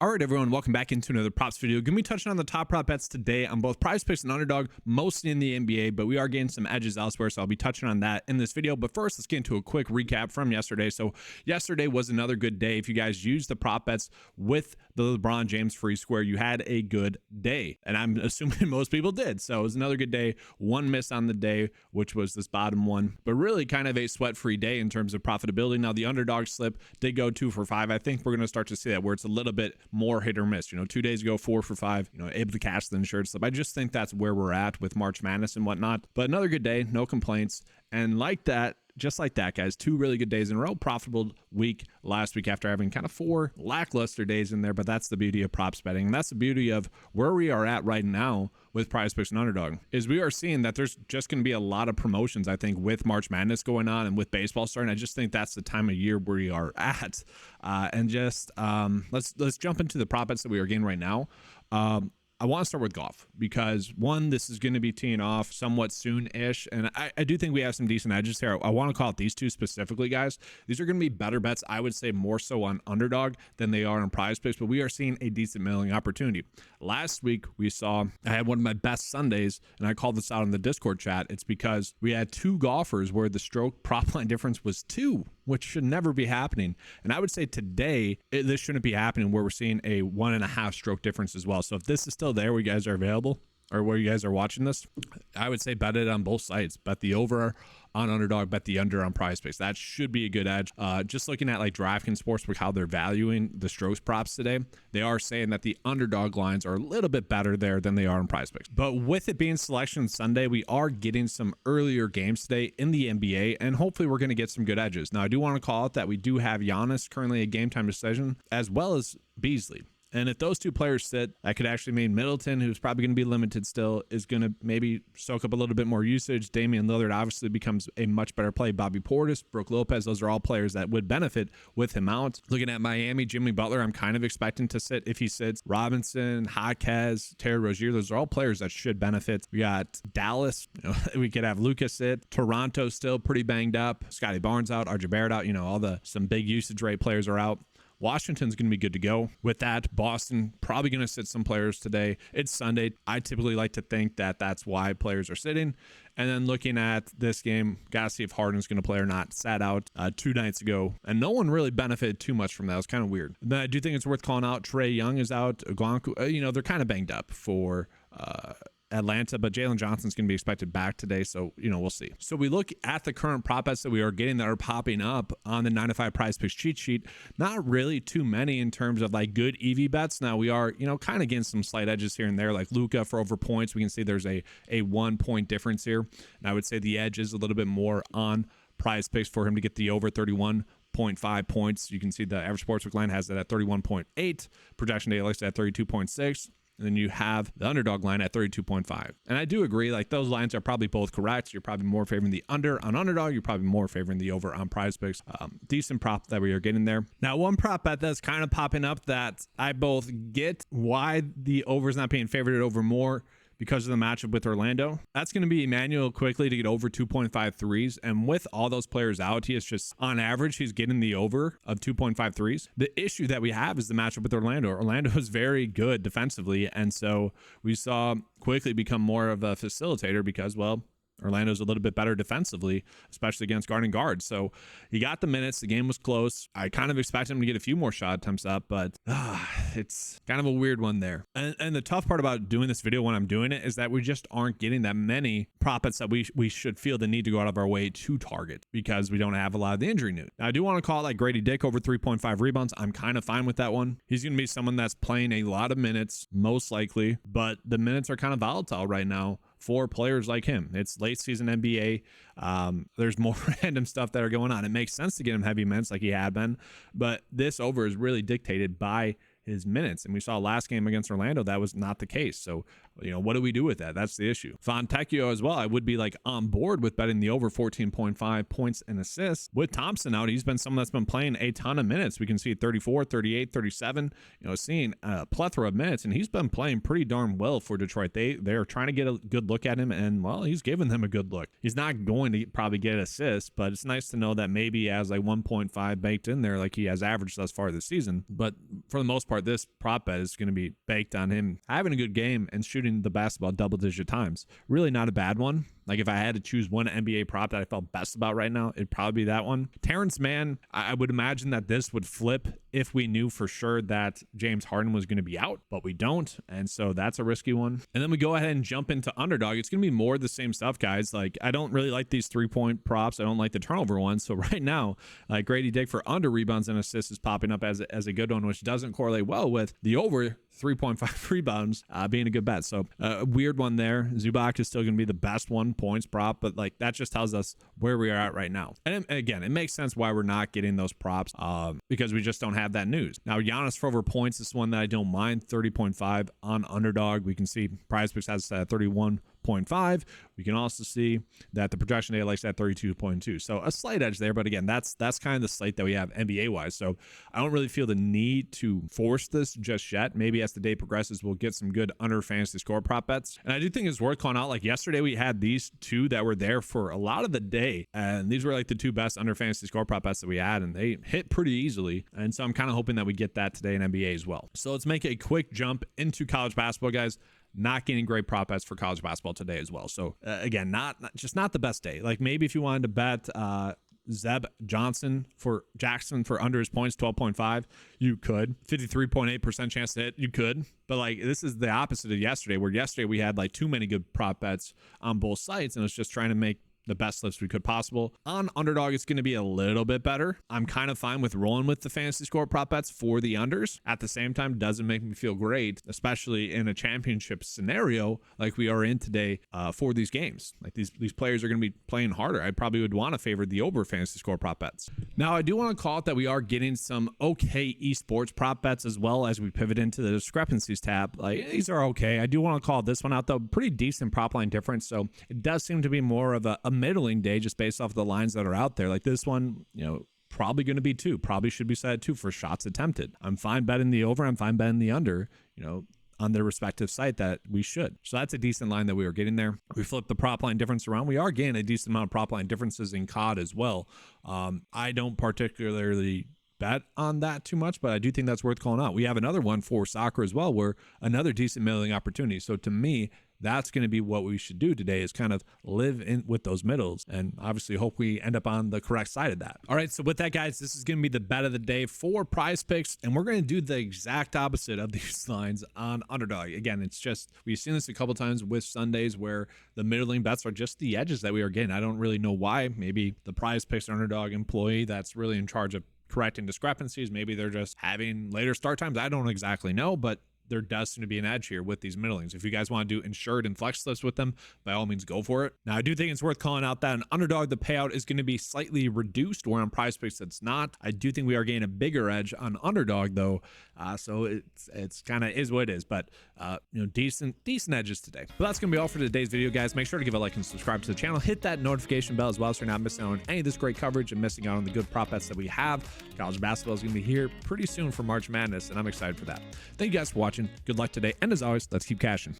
All right, everyone, welcome back into another props video. Going to be touching on the top prop bets today on both PrizePicks and Underdog, mostly in the NBA, but we are getting some edges elsewhere, so I'll be touching on that in this video. But first, let's get into a quick recap from yesterday. So yesterday was another good day. If you guys used the prop bets with the LeBron James free square, you had a good day, and I'm assuming most people did. So it was another good day. One miss on the day, which was this bottom one, but really kind of a sweat-free day in terms of profitability. Now, the Underdog slip did go 2 for 5. I think we're going to start to see that where it's a little bit more hit or miss. 2 days ago, 4 for 5, able to cash the insured slip. I just think that's where we're at with March Madness and whatnot. But another good day, no complaints. And just like that, guys, 2 really good days in a row. Profitable week last week after having kind of 4 lackluster days in there. But that's the beauty of props betting. And that's the beauty of where we are at right now with PrizePicks and Underdog, is we are seeing that there's just going to be a lot of promotions, I think, with March Madness going on and with baseball starting. I just think that's the time of year where we are at. Let's jump into the prop bets that we are getting right now. I want to start with golf because, one, this is going to be teeing off somewhat soon-ish, and I do think we have some decent edges here. I want to call out these 2 specifically, guys. These are going to be better bets, I would say, more so on Underdog than they are on PrizePicks, but we are seeing a decent milling opportunity. Last week, I had one of my best Sundays, and I called this out in the Discord chat. It's because we had 2 golfers where the stroke prop line difference was 2, which should never be happening. And I would say today, this shouldn't be happening where we're seeing a 1.5 stroke difference as well. So if this is still there where you guys are available or where you guys are watching this, I would say bet it on both sides. Bet the over on Underdog, bet the under on PrizePicks. That should be a good edge. Just looking at like DraftKings Sportsbook, how they're valuing the strokes props today, they are saying that the Underdog lines are a little bit better there than they are in PrizePicks. But with it being Selection Sunday, we are getting some earlier games today in the NBA, and hopefully we're going to get some good edges. Now, I do want to call out that we do have Giannis currently a game time decision, as well as Beasley. And if those 2 players sit, that could actually mean Middleton, who's probably going to be limited still, is going to maybe soak up a little bit more usage. Damian Lillard obviously becomes a much better play. Bobby Portis, Brook Lopez, those are all players that would benefit with him out. Looking at Miami, Jimmy Butler, I'm kind of expecting to sit if he sits. Robinson, Jaquez, Terry Rozier, those are all players that should benefit. We got Dallas. We could have Lucas sit. Toronto still pretty banged up. Scotty Barnes out. RJ Barrett out. Some big usage rate players are out. Washington's going to be good to go. With that, Boston probably going to sit some players today. It's Sunday. I typically like to think that that's why players are sitting. And then looking at this game, got to see if Harden's going to play or not. Sat out 2 nights ago, and no one really benefited too much from that. It was kind of weird. Then I do think it's worth calling out. Trae Young is out. Guancu, they're kind of banged up for Atlanta, but Jalen Johnson's going to be expected back today, so we'll see. So we look at the current prop bets that we are getting that are popping up on the 9-to-5 PrizePicks cheat sheet. Not really too many in terms of like good EV bets. Now we are kind of getting some slight edges here and there, like Luka for over points. We can see there's a 1 point difference here, and I would say the edge is a little bit more on PrizePicks for him to get the over 31.5 points. You can see the average sportsbook line has it at 31.8. Projection data looks at 32.6. And then you have the Underdog line at 32.5. And I do agree, like those lines are probably both correct. You're probably more favoring the under on Underdog. You're probably more favoring the over on PrizePicks. Decent prop that we are getting there. Now, one prop bet that's kind of popping up that I both get why the over is not being favored over more because of the matchup with Orlando. That's going to be Emmanuel quickly to get over 2.5 threes. And with all those players out, he is just, on average, he's getting the over of 2.5 threes. The issue that we have is the matchup with Orlando. Orlando is very good defensively. And so we saw quickly become more of a facilitator because, well, Orlando's a little bit better defensively, especially against guarding guards. So he got the minutes. The game was close. I kind of expect him to get a few more shot attempts up, but it's kind of a weird one there. And the tough part about doing this video when I'm doing it is that we just aren't getting that many prop bets that we should feel the need to go out of our way to target because we don't have a lot of the injury news. Now, I do want to call it like Grady Dick over 3.5 rebounds. I'm kind of fine with that one. He's going to be someone that's playing a lot of minutes, most likely, but the minutes are kind of volatile right now for players like him. It's late season NBA. There's more random stuff that are going on. It makes sense to get him heavy minutes like he had been, but this over is really dictated by his minutes. And we saw last game against Orlando, that was not the case. So, what do we do with that? That's the issue. Fontecchio as well, I would be like on board with betting the over 14.5 points and assists. With Thompson out, he's been someone that's been playing a ton of minutes. We can see 34, 38, 37, seeing a plethora of minutes, and he's been playing pretty darn well for Detroit. They're trying to get a good look at him, and well, he's given them a good look. He's not going to probably get assists, but it's nice to know that maybe he has like 1.5 baked in there like he has averaged thus far this season. But for the most part, part, this prop bet is going to be baked on him having a good game and shooting the basketball double-digit times. Really not a bad one. Like if I had to choose one NBA prop that I felt best about right now, it'd probably be that one. Terrence Mann, I would imagine that this would flip if we knew for sure that James Harden was going to be out, but we don't. And so that's a risky one. And then we go ahead and jump into underdog. It's going to be more of the same stuff, guys. Like I don't really like these 3-point props. I don't like the turnover ones. So right now, like Grady Dick for under rebounds and assists is popping up as a good one, which doesn't correlate well with the over 3.5 rebounds being a good bet. So a weird one there. Zubac is still going to be the best 1 points prop, but like that just tells us where we are at right now. And again, it makes sense why we're not getting those props because we just don't have that news. Now, Giannis for over points is one that I don't mind. 30.5 on underdog. We can see PrizePicks has 31.5. We can also see that the projection data likes that 32.2. So a slight edge there, but again, that's kind of the slate that we have NBA wise. So I don't really feel the need to force this just yet. Maybe as the day progresses, we'll get some good under fantasy score prop bets. And I do think it's worth calling out, like yesterday we had these two that were there for a lot of the day, and these were like the two best under fantasy score prop bets that we had, and they hit pretty easily. And so I'm kind of hoping that we get that today in NBA as well. So let's make a quick jump into college basketball, guys. Not getting great prop bets for college basketball today as well. So again, not the best day. Like maybe if you wanted to bet Zeb Jackson for under his points, 12.5, you could. 53.8% chance to hit, you could. But like this is the opposite of yesterday, where yesterday we had like too many good prop bets on both sites, and it's just trying to make the best lifts we could possible. On underdog, it's going to be a little bit better. I'm kind of fine with rolling with the fantasy score prop bets for the unders. At the same time, doesn't make me feel great, especially in a championship scenario like we are in today for these games. Like these players are going to be playing harder. I probably would want to favor the over fantasy score prop bets. Now, I do want to call it that we are getting some okay esports prop bets as well as we pivot into the discrepancies tab. Like these are okay. I do want to call this one out though. Pretty decent prop line difference. So it does seem to be more of a middling day just based off the lines that are out there. Like this one, probably going to be 2, probably should be set at 2 for shots attempted. I'm fine betting the over, I'm fine betting the under, on their respective site that we should. So that's a decent line that we are getting there. We flip the prop line difference around. We are getting a decent amount of prop line differences in COD as well. I don't particularly bet on that too much, but I do think that's worth calling out. We have another one for soccer as well, where another decent middling opportunity. So to me, that's going to be what we should do today, is kind of live in with those middles and obviously hope we end up on the correct side of that. All right, so with that, guys, this is going to be the bet of the day for PrizePicks, and we're going to do the exact opposite of these lines on underdog. Again, it's just, we've seen this a couple times with Sundays where the middling bets are just the edges that we are getting. I don't really know why. Maybe the PrizePicks underdog employee that's really in charge of correcting discrepancies, maybe they're just having later start times. I don't exactly know, but there does seem to be an edge here with these middlings. If you guys want to do insured and flex lifts with them, by all means, go for it. Now, I do think it's worth calling out that an underdog, the payout is going to be slightly reduced, where on PrizePicks it's not. I do think we are getting a bigger edge on underdog though. So it's kind of is what it is, but decent edges today. But that's going to be all for today's video, guys. Make sure to give a like and subscribe to the channel. Hit that notification bell as well, so you're not missing out on any of this great coverage and missing out on the good prop bets that we have. College basketball is going to be here pretty soon for March Madness, and I'm excited for that. Thank you guys for watching. Good luck today, and as always, let's keep cashing.